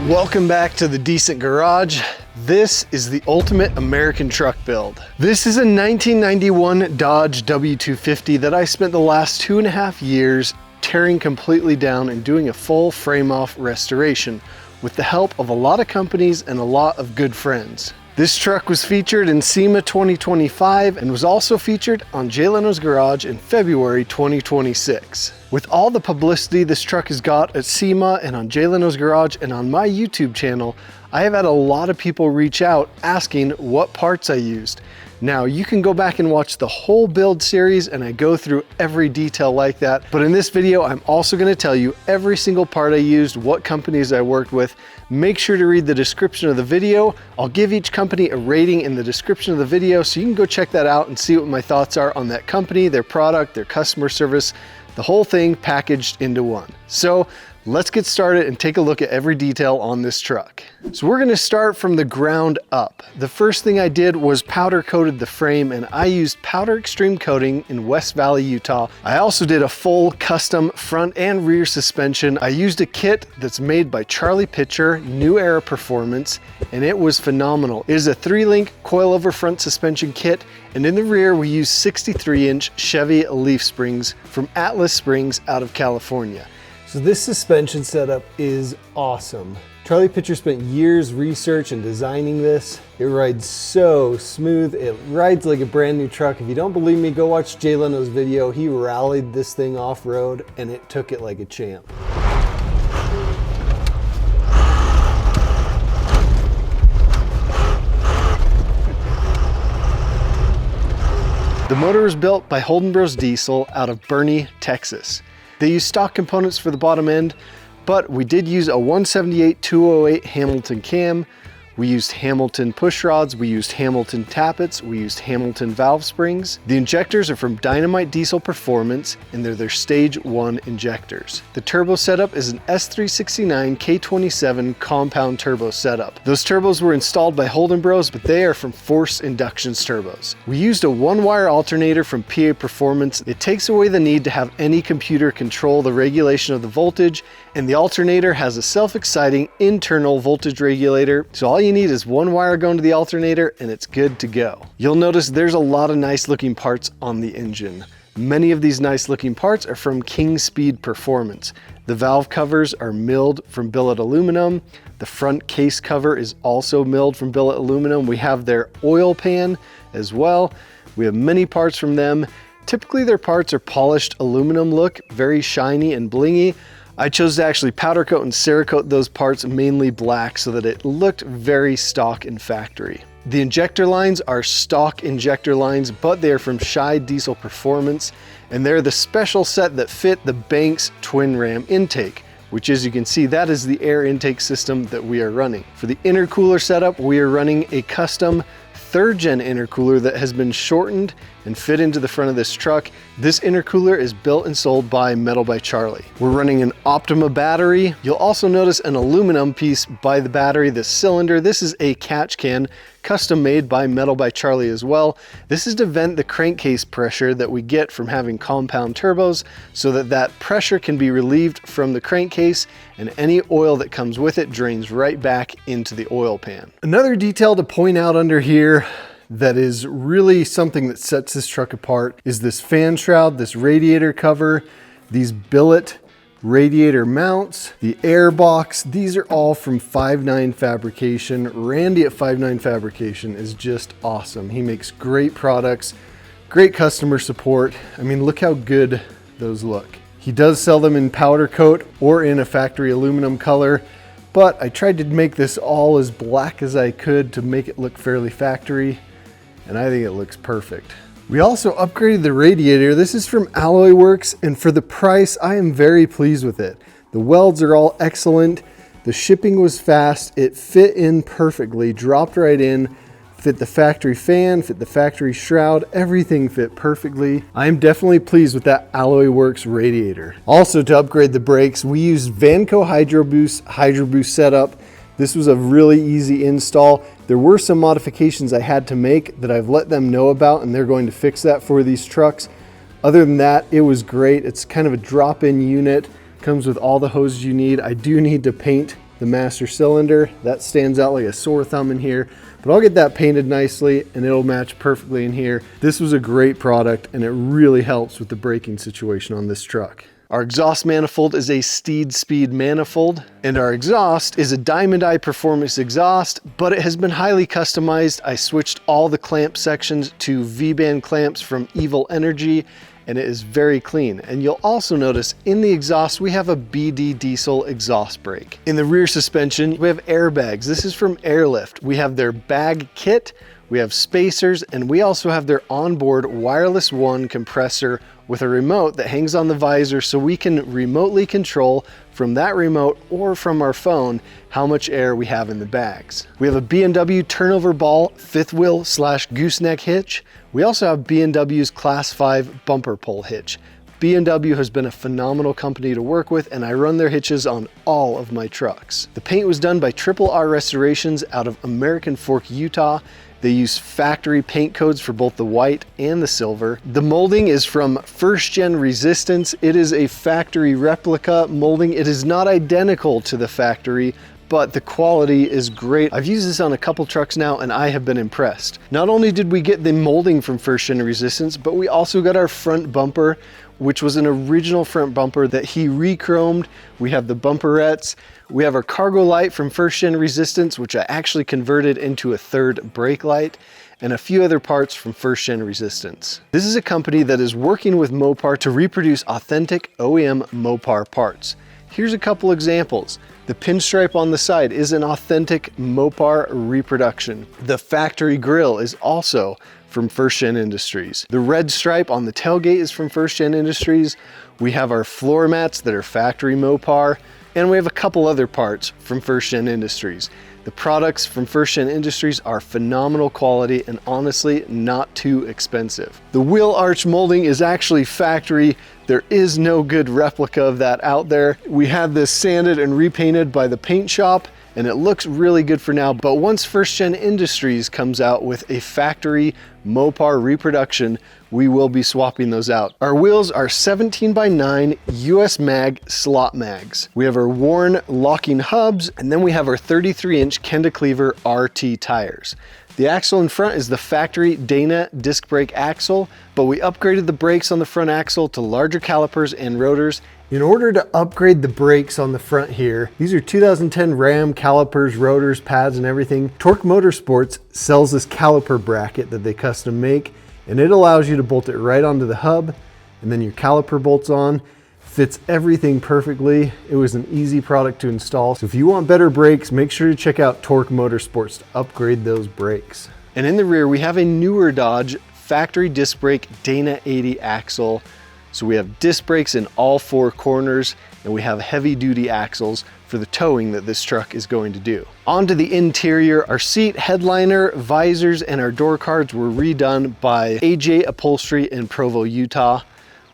Welcome back to the Decent Garage. This is the ultimate American truck build. This is a 1991 Dodge W250 that I spent the last 2.5 years tearing completely down and doing a full frame-off restoration with the help of a lot of companies and a lot of good friends. This truck was featured in SEMA 2025 and was also featured on Genos Garage in February 2026. With all the publicity this truck has got at SEMA and on Genos Garage and on my YouTube channel, I have had a lot of people reach out asking what parts I used. Now you can go back and watch the whole build series and I go through every detail like that. But in this video, I'm also going to tell you every single part I used, what companies I worked with. Make sure to read the description of the video. I'll give each company a rating in the description of the video so you can go check that out and see what my thoughts are on that company, their product, their customer service, the whole thing packaged into one. So let's get started and take a look at every detail on this truck. So we're gonna start from the ground up. The first thing I did was powder coated the frame, and I used Powder Extreme Coating in West Valley, Utah. I also did a full custom front and rear suspension. I used a kit that's made by Charlie Pitcher, New Era Performance, and it was phenomenal. It is a 3-link coilover front suspension kit, and in the rear we used 63-inch Chevy leaf springs from Atlas Springs out of California. So this suspension setup is awesome. Charlie Pitcher spent years research and designing this. It rides so smooth. It rides like a brand new truck. If you don't believe me, go watch Jay Leno's video. He rallied this thing off-road and it took it like a champ. The motor was built by Holden Bros Diesel out of Boerne, Texas. They use stock components for the bottom end, but we did use a 178/208 Hamilton cam. We used Hamilton push rods, we used Hamilton tappets, we used Hamilton valve springs. The injectors are from Dynomite Diesel Performance, and they're their stage 1 injectors. The turbo setup is an S369 K27 compound turbo setup. Those turbos were installed by Holden Bros, but they are from Force Inductions turbos. We used a 1-wire alternator from PA Performance. It takes away the need to have any computer control the regulation of the voltage, and the alternator has a self-exciting internal voltage regulator, so all you need is 1 wire going to the alternator and it's good to go. You'll notice there's a lot of nice looking parts on the engine. Many of these nice looking parts are from Kingspeed Performance. The valve covers are milled from billet aluminum. The front case cover is also milled from billet aluminum. We have their oil pan as well. We have many parts from them. Typically their parts are polished aluminum look, very shiny and blingy. I chose to actually powder coat and Cerakote those parts mainly black so that it looked very stock and factory. The injector lines are stock injector lines, but they're from Schied Diesel Performance, and they're the special set that fit the Banks twin ram intake, which, as you can see, that is the air intake system that we are running. For the intercooler setup, we are running a custom 3rd gen intercooler that has been shortened and fit into the front of this truck. This intercooler is built and sold by Metal by Charlie. We're running an Optima battery. You'll also notice an aluminum piece by the battery, the cylinder. This is a catch can, custom made by Metal by Charlie as well. This is to vent the crankcase pressure that we get from having compound turbos so that that pressure can be relieved from the crankcase and any oil that comes with it drains right back into the oil pan. Another detail to point out under here that is really something that sets this truck apart is this fan shroud, this radiator cover, these billet radiator mounts, the air box. These are all from 5.9 Fabrication. Randy at 5.9 Fabrication is just awesome. He makes great products, great customer support. I mean, look how good those look. He does sell them in powder coat or in a factory aluminum color, but I tried to make this all as black as I could to make it look fairly factory, and I think it looks perfect. We also upgraded the radiator. This is from Alloy Works, and for the price, I am very pleased with it. The welds are all excellent. The shipping was fast. It fit in perfectly, dropped right in, fit the factory fan, fit the factory shroud, everything fit perfectly. I am definitely pleased with that Alloy Works radiator. Also, to upgrade the brakes, we used Vanco Hydroboost setup. This was a really easy install. There were some modifications I had to make that I've let them know about, and they're going to fix that for these trucks. Other than that, it was great. It's kind of a drop-in unit, comes with all the hoses you need. I do need to paint the master cylinder. That stands out like a sore thumb in here, but I'll get that painted nicely and it'll match perfectly in here. This was a great product and it really helps with the braking situation on this truck. Our exhaust manifold is a Steed Speed manifold, and our exhaust is a Diamond Eye Performance exhaust, but it has been highly customized. I switched all the clamp sections to V-band clamps from Evil Energy, and it is very clean. And you'll also notice in the exhaust, we have a BD Diesel exhaust brake. In the rear suspension, we have airbags. This is from Airlift. We have their bag kit, we have spacers, and we also have their onboard Wireless One compressor with a remote that hangs on the visor so we can remotely control from that remote or from our phone how much air we have in the bags. We have a B&W turnover ball fifth wheel / gooseneck hitch. We also have B&W's Class 5 bumper pole hitch. B&W has been a phenomenal company to work with, and I run their hitches on all of my trucks. The paint was done by Triple R Restorations out of American Fork, Utah. They use factory paint codes for both the white and the silver. The molding is from First Gen Resistance. It is a factory replica molding. It is not identical to the factory, but the quality is great. I've used this on a couple trucks now and I have been impressed. Not only did we get the molding from First Gen Resistance, but we also got our front bumper, which was an original front bumper that he re-chromed. We have the bumperettes. We have our cargo light from First Gen Resistance, which I actually converted into a third brake light, and a few other parts from First Gen Resistance. This is a company that is working with Mopar to reproduce authentic OEM Mopar parts. Here's a couple examples. The pinstripe on the side is an authentic Mopar reproduction. The factory grille is also from First Gen Industries. The red stripe on the tailgate is from First Gen Industries. We have our floor mats that are factory Mopar, and we have a couple other parts from First Gen Industries. The products from First Gen Industries are phenomenal quality and honestly not too expensive. The wheel arch molding is actually factory. There is no good replica of that out there. We had this sanded and repainted by the paint shop, and it looks really good for now, but once First Gen Industries comes out with a factory Mopar reproduction, we will be swapping those out. Our wheels are 17x9 US mag slot mags. We have our worn locking hubs, and then we have our 33-inch Kenda Cleaver RT tires. The axle in front is the factory Dana disc brake axle, but we upgraded the brakes on the front axle to larger calipers and rotors. In order to upgrade the brakes on the front here, these are 2010 Ram calipers, rotors, pads, and everything. Torq Motorsports sells this caliper bracket that they custom make, and it allows you to bolt it right onto the hub, and then your caliper bolts on. Fits everything perfectly. It was an easy product to install. So if you want better brakes, make sure to check out Torq Motorsports to upgrade those brakes. And in the rear, we have a newer Dodge factory disc brake Dana 80 axle. So we have disc brakes in all four corners, and we have heavy duty axles for the towing that this truck is going to do. Onto the interior, our seat, headliner, visors, and our door cards were redone by AJ Upholstery in Provo, Utah.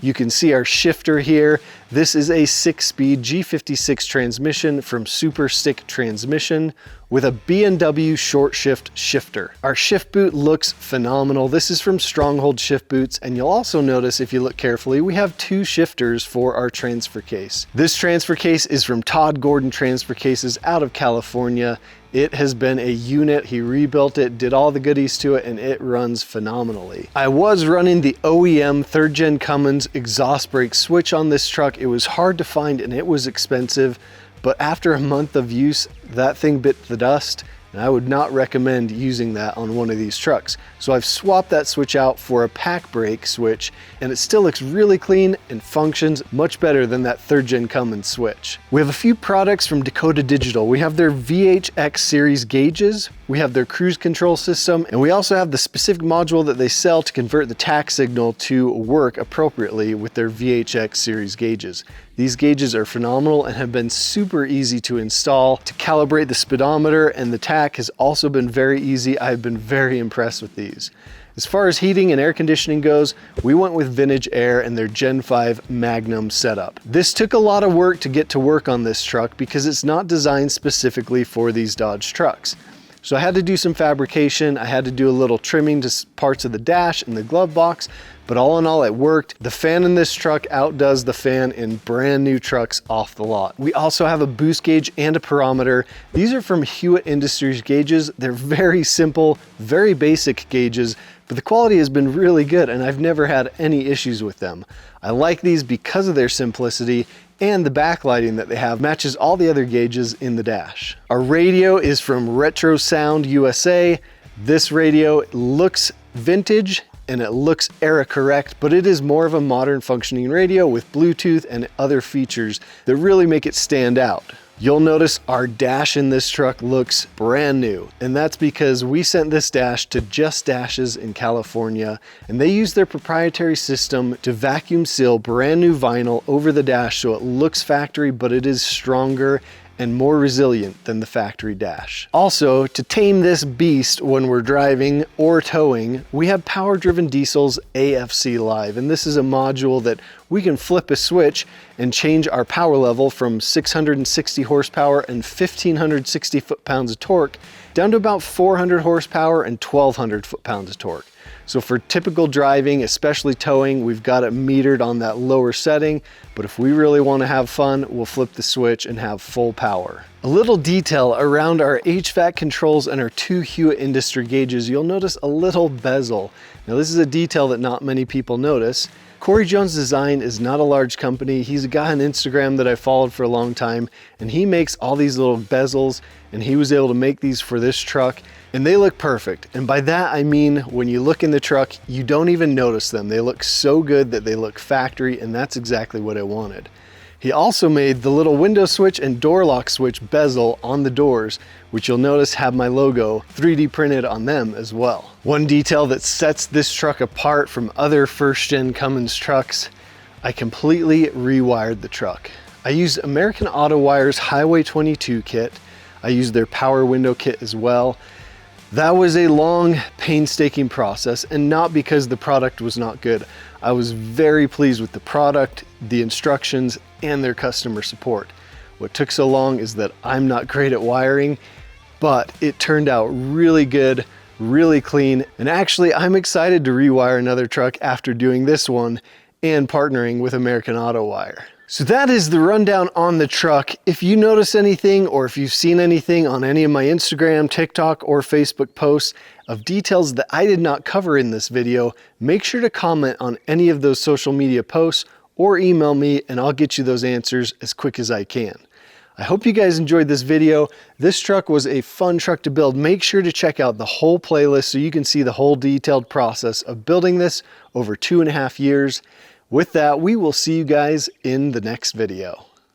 You can see our shifter here. This is a 6-speed G56 transmission from Superstick Transmission with a B&W short shift shifter. Our shift boot looks phenomenal. This is from Stronghold shift boots, and you'll also notice if you look carefully, we have two shifters for our transfer case. This transfer case is from Tod Gordon Transfer Cases out of California. It has been a unit. He rebuilt it, did all the goodies to it, and it runs phenomenally. I was running the OEM 3rd Gen Cummins exhaust brake switch on this truck. It was hard to find and it was expensive, but after a month of use, that thing bit the dust, and I would not recommend using that on one of these trucks. So I've swapped that switch out for a pack brake switch, and it still looks really clean and functions much better than that 3rd Gen Cummins switch. We have a few products from Dakota Digital. We have their VHX series gauges, we have their cruise control system, and we also have the specific module that they sell to convert the tach signal to work appropriately with their VHX series gauges. These gauges are phenomenal and have been super easy to install. To calibrate the speedometer and the tach has also been very easy. I've been very impressed with these. As far as heating and air conditioning goes, we went with Vintage Air and their Gen 5 Magnum setup. This took a lot of work to get to work on this truck because it's not designed specifically for these Dodge trucks. So I had to do some fabrication. I had to do a little trimming to parts of the dash and the glove box, but all in all, it worked. The fan in this truck outdoes the fan in brand new trucks off the lot. We also have a boost gauge and a pyrometer. These are from Hewitt Industries gauges. They're very simple, very basic gauges, but the quality has been really good and I've never had any issues with them. I like these because of their simplicity, and the backlighting that they have matches all the other gauges in the dash. Our radio is from Retrosound USA. This radio looks vintage and it looks era correct, but it is more of a modern functioning radio with Bluetooth and other features that really make it stand out. You'll notice our dash in this truck looks brand new, and that's because we sent this dash to Just Dashes in California, and they use their proprietary system to vacuum seal brand new vinyl over the dash so it looks factory, but it is stronger and more resilient than the factory dash. Also, to tame this beast when we're driving or towing, we have Power Driven Diesel's AFC Live, and this is a module that we can flip a switch and change our power level from 660 horsepower and 1,560 foot-pounds of torque down to about 400 horsepower and 1,200 foot-pounds of torque. So for typical driving, especially towing, we've got it metered on that lower setting, but if we really want to have fun, we'll flip the switch and have full power. A little detail around our HVAC controls and our two Hewitt Industry gauges, you'll notice a little bezel. Now this is a detail that not many people notice. Corey Jones Design is not a large company. He's a guy on Instagram that I followed for a long time, and he makes all these little bezels, and he was able to make these for this truck, and they look perfect. And by that, I mean, when you look in the truck, you don't even notice them. They look so good that they look factory, and that's exactly what I wanted. He also made the little window switch and door lock switch bezel on the doors, which you'll notice have my logo 3D printed on them as well. One detail that sets this truck apart from other first-gen Cummins trucks, I completely rewired the truck. I used American Autowire's Highway 22 kit. I used their power window kit as well. That was a long, painstaking process, and not because the product was not good. I was very pleased with the product, the instructions, and their customer support. What took so long is that I'm not great at wiring, but it turned out really good, really clean, and actually I'm excited to rewire another truck after doing this one and partnering with American Autowire. So that is the rundown on the truck. If you notice anything or if you've seen anything on any of my Instagram, TikTok, or Facebook posts of details that I did not cover in this video, make sure to comment on any of those social media posts or email me and I'll get you those answers as quick as I can. I hope you guys enjoyed this video. This truck was a fun truck to build. Make sure to check out the whole playlist so you can see the whole detailed process of building this over 2.5 years. With that, we will see you guys in the next video.